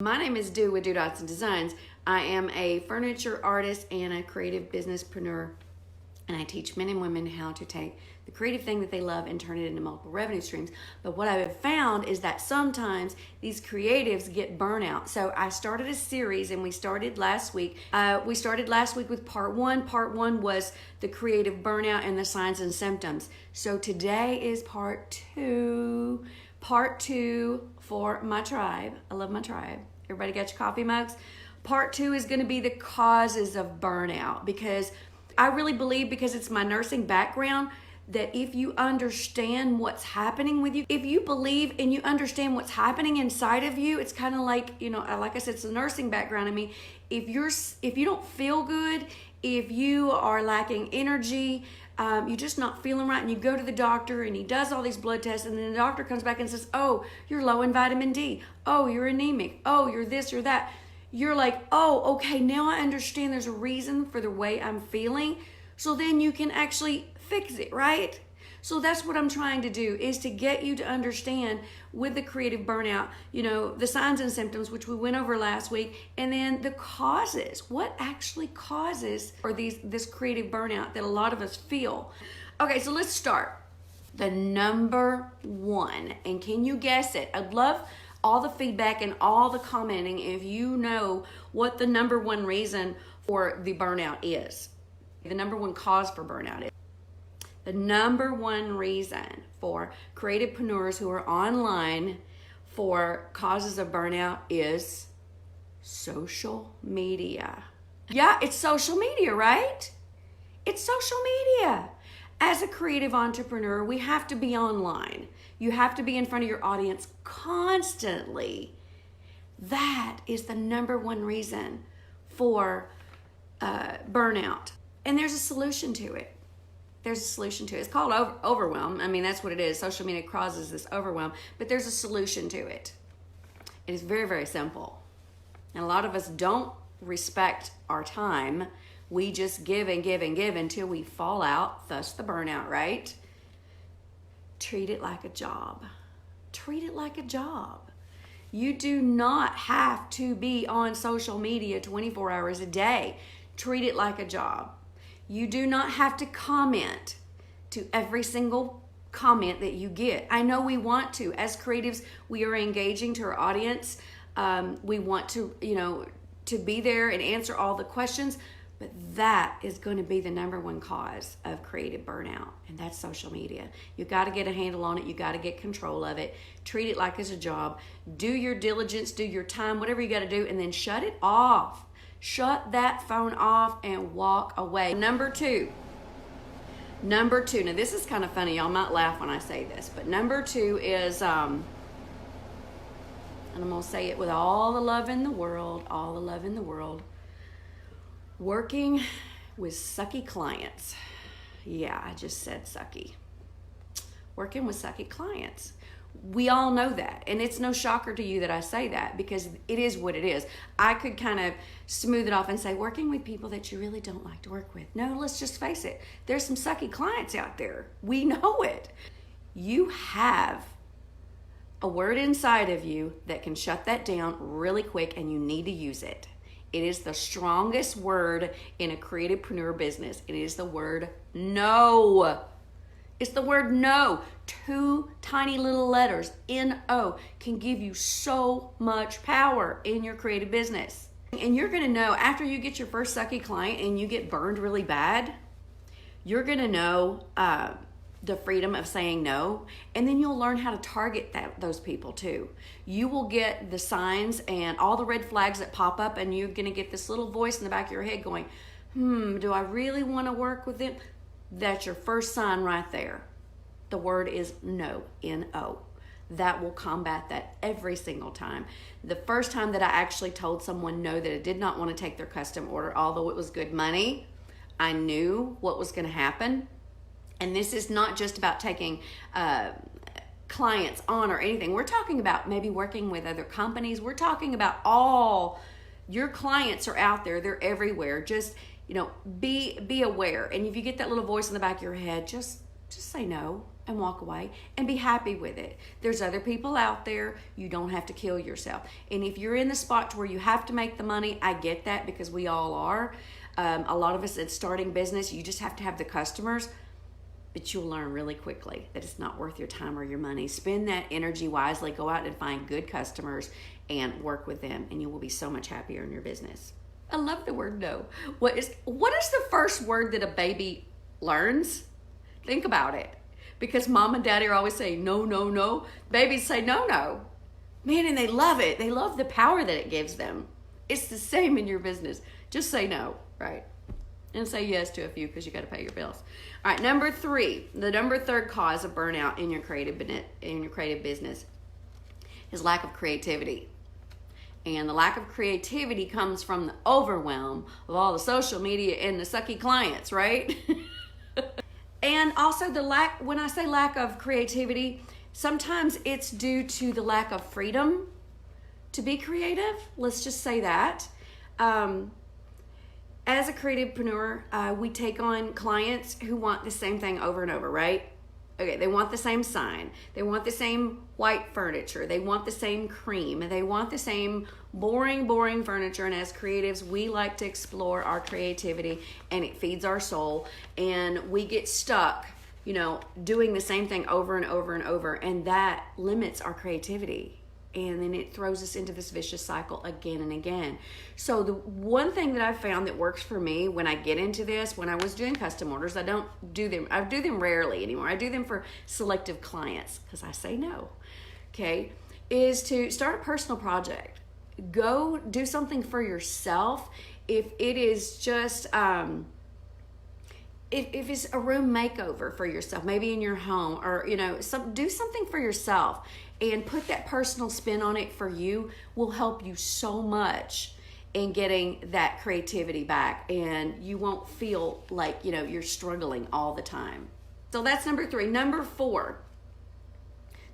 My name is Do with Do Dots and Designs. I am a furniture artist and a creative businesspreneur, and I teach men and women how to take the creative thing that they love and turn it into multiple revenue streams. But what I have found is that sometimes these creatives get burnout. So I started a series, and we started last week. With part one. Part one was the creative burnout and the signs and symptoms. So today is part two. Part two for my tribe. I love my tribe. Everybody got your coffee mugs? Part two is going to be the causes of burnout, because I really believe, because it's my nursing background, that if you understand what's happening with you, if you believe and you understand what's happening inside of you, it's kind of like, like I said, it's a nursing background. I mean, if you don't feel good, if you are lacking energy, you're just not feeling right, and you go to the doctor and he does all these blood tests, and then the doctor comes back and says, oh, you're low in vitamin D. Oh, you're anemic. Oh, you're this or that. You're like, oh, okay, now I understand there's a reason for the way I'm feeling. So then you can actually fix it, right? So that's what I'm trying to do, is to get you to understand with the creative burnout, the signs and symptoms, which we went over last week, and then the causes. What actually causes this creative burnout that a lot of us feel? Okay, so let's start. The number one, and can you guess it? I'd love all the feedback and all the commenting if you know what the number one reason for the burnout is. The number one cause for burnout is. The number one reason for creativepreneurs who are online for causes of burnout is social media. Yeah, it's social media, right? It's social media. As a creative entrepreneur, we have to be online. You have to be in front of your audience constantly. That is the number one reason for burnout. And there's a solution to it. It's called overwhelm. I mean, that's what it is. Social media causes this overwhelm, but there's a solution to it. It is very, very simple. And a lot of us don't respect our time. We just give and give and give until we fall out, thus the burnout, right? Treat it like a job. Treat it like a job. You do not have to be on social media 24 hours a day. Treat it like a job. You do not have to comment to every single comment that you get. I know we want to. As creatives, we are engaging to our audience. We want to, to be there and answer all the questions. But that is going to be the number one cause of creative burnout, and that's social media. You got to get a handle on it. You got to get control of it. Treat it like it's a job. Do your diligence, do your time, whatever you got to do, and then shut it off. Shut that phone off and walk away. Number two. Now this is kind of funny. Y'all might laugh when I say this, but number two is, and I'm going to say it with all the love in the world, working with sucky clients. Yeah, I just said sucky. Working with sucky clients. We all know that, and it's no shocker to you that I say that, because it is what it is. I could kind of smooth it off and say working with people that you really don't like to work with. No, let's just face it. There's some sucky clients out there. We know it. You have a word inside of you that can shut that down really quick, and you need to use it. It is the strongest word in a creativepreneur business. It is the word no. It's the word no. 2 tiny little letters, N-O, can give you so much power in your creative business. And you're going to know after you get your first sucky client and you get burned really bad, you're going to know the freedom of saying no, and then you'll learn how to target those people too. You will get the signs and all the red flags that pop up, and you're going to get this little voice in the back of your head going, do I really want to work with them? That's your first sign right there. The word is no, N-O. That will combat that every single time. The first time that I actually told someone no, that I did not want to take their custom order, although it was good money, I knew what was going to happen. And this is not just about taking clients on or anything. We're talking about maybe working with other companies. We're talking about all your clients are out there. They're everywhere. Just, be aware. And if you get that little voice in the back of your head, just say no. and walk away and be happy with it. There's other people out there. You don't have to kill yourself. And if you're in the spot to where you have to make the money, I get that, because we all are. A lot of us at starting business, you just have to have the customers, but you'll learn really quickly that it's not worth your time or your money. Spend that energy wisely. Go out and find good customers and work with them, and you will be so much happier in your business. I love the word no. What is the first word that a baby learns? Think about it. Because mom and daddy are always saying no, no, no. Babies say no, no. Man, and they love it. They love the power that it gives them. It's the same in your business. Just say no, right? And say yes to a few, because you got to pay your bills. All right, number 3, the third cause of burnout in your creative business is lack of creativity. And the lack of creativity comes from the overwhelm of all the social media and the sucky clients, right? And also when I say lack of creativity, sometimes it's due to the lack of freedom to be creative. Let's just say that. As a creativepreneur, we take on clients who want the same thing over and over, right? Okay, they want the same sign. They want the same white furniture. They want the same cream. They want the same boring furniture. And as creatives, we like to explore our creativity, and it feeds our soul. And we get stuck, doing the same thing over and over and over. And that limits our creativity. And then it throws us into this vicious cycle again and again. So the one thing that I found that works for me when I get into this, when I was doing custom orders, I do them rarely anymore. I do them for selective clients because I say no, okay, is to start a personal project. Go do something for yourself. If it is just, if it's a room makeover for yourself, maybe in your home, or, do something for yourself. And put that personal spin on it for you will help you so much in getting that creativity back. And you won't feel like, you're struggling all the time. So that's number 3. Number 4.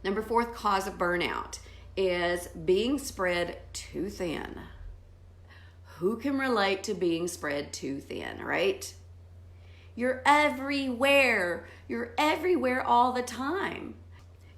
Number 4th cause of burnout is being spread too thin. Who can relate to being spread too thin, right? You're everywhere. You're everywhere all the time.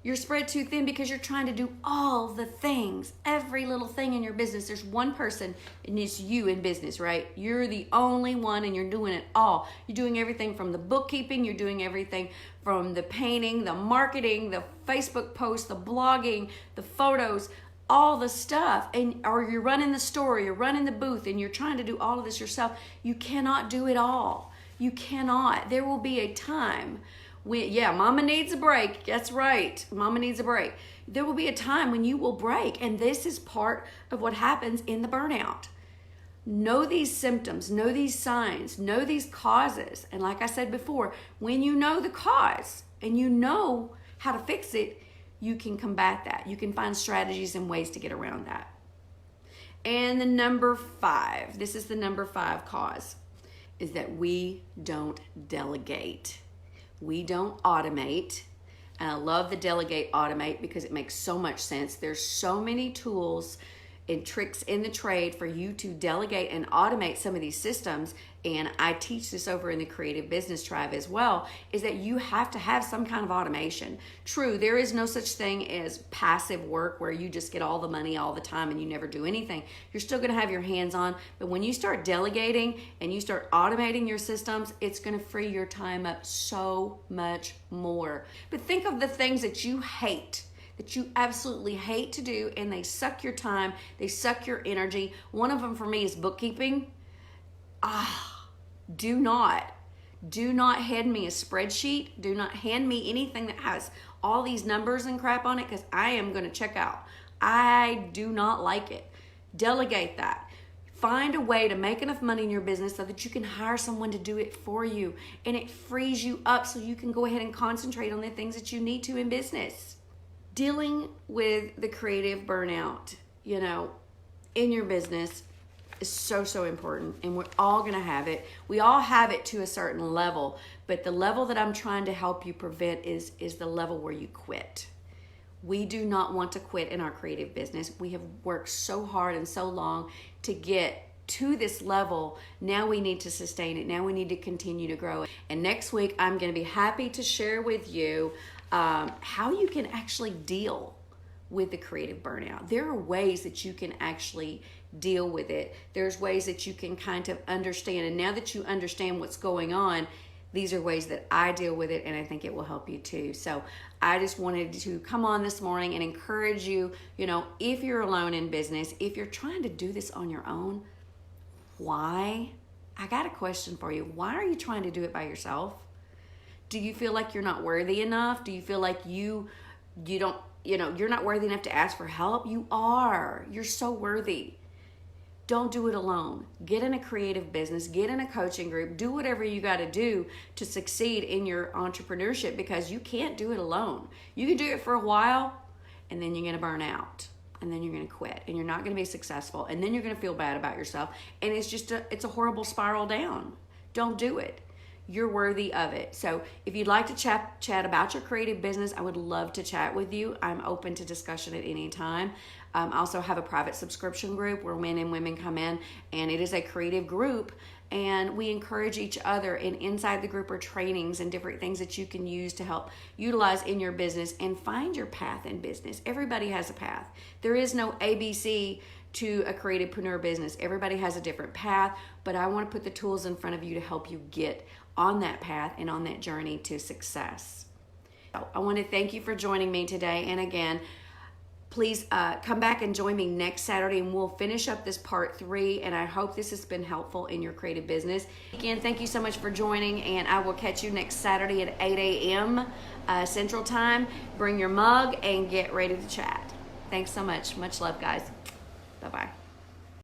You're spread too thin because you're trying to do all the things, every little thing in your business. There's one person, and it's you in business, right? You're the only one, and you're doing it all. You're doing everything from the bookkeeping. You're doing everything from the painting, the marketing, the Facebook posts, the blogging, the photos, all the stuff. Or you're running the store, you're running the booth, and you're trying to do all of this yourself. You cannot do it all. You cannot. There will be a time Mama needs a break. That's right. Mama needs a break. There will be a time when you will break. And this is part of what happens in the burnout. Know these symptoms, know these signs, know these causes. And like I said before, when you know the cause and you know how to fix it, you can combat that. You can find strategies and ways to get around that. And the number 5, this is the number 5 cause, is that we don't delegate. We don't automate. And I love the delegate automate because it makes so much sense. There's so many tools and tricks in the trade for you to delegate and automate some of these systems. And I teach this over in the Creative Business Tribe as well, is that you have to have some kind of automation. True, there is no such thing as passive work where you just get all the money all the time and you never do anything. You're still gonna have your hands on, but when you start delegating and you start automating your systems, it's gonna free your time up so much more. But think of the things that you hate, that you absolutely hate to do, and they suck your time, they suck your energy. One of them for me is bookkeeping. Do not hand me a spreadsheet. Do not hand me anything that has all these numbers and crap on it, because I am going to check out. I do not like it. Delegate that. Find a way to make enough money in your business so that you can hire someone to do it for you, and it frees you up so you can go ahead and concentrate on the things that you need to in business. Dealing with the creative burnout, in your business is so important, and we're all gonna have it. We all have it to a certain level, but the level that I'm trying to help you prevent is the level where you quit. We do not want to quit in our creative business. We have worked so hard and so long to get to this level. Now we need to sustain it. Now we need to continue to grow. And next week, I'm going to be happy to share with you how you can actually deal with the creative burnout. There are ways that you can actually deal with it. There's ways that you can kind of understand. And now that you understand what's going on, these are ways that I deal with it, and I think it will help you too. So I just wanted to come on this morning and encourage you, if you're alone in business, if you're trying to do this on your own, why? I got a question for you. Why are you trying to do it by yourself? Do you feel like you're not worthy enough? Do you feel like you don't, you're not worthy enough to ask for help? You are. You're so worthy. Don't do it alone. Get in a creative business, get in a coaching group, do whatever you got to do to succeed in your entrepreneurship, because you can't do it alone. You can do it for a while, and then you're going to burn out, and then you're going to quit, and you're not going to be successful, and then you're going to feel bad about yourself, and it's a horrible spiral down. Don't do it. You're worthy of it. So if you'd like to chat about your creative business, I would love to chat with you. I'm open to discussion at any time. I also have a private subscription group where men and women come in, and it is a creative group, and we encourage each other. And inside the group are trainings and different things that you can use to help utilize in your business and find your path in business. Everybody has a path. There is no ABC to a creativepreneur business. Everybody has a different path, but I want to put the tools in front of you to help you get on that path and on that journey to success. So I want to thank you for joining me today. And again, please come back and join me next Saturday, and we'll finish up this part 3. And I hope this has been helpful in your creative business. Again, thank you so much for joining, and I will catch you next Saturday at 8 a.m. Central Time. Bring your mug and get ready to chat. Thanks so much. Much love, guys. Bye-bye.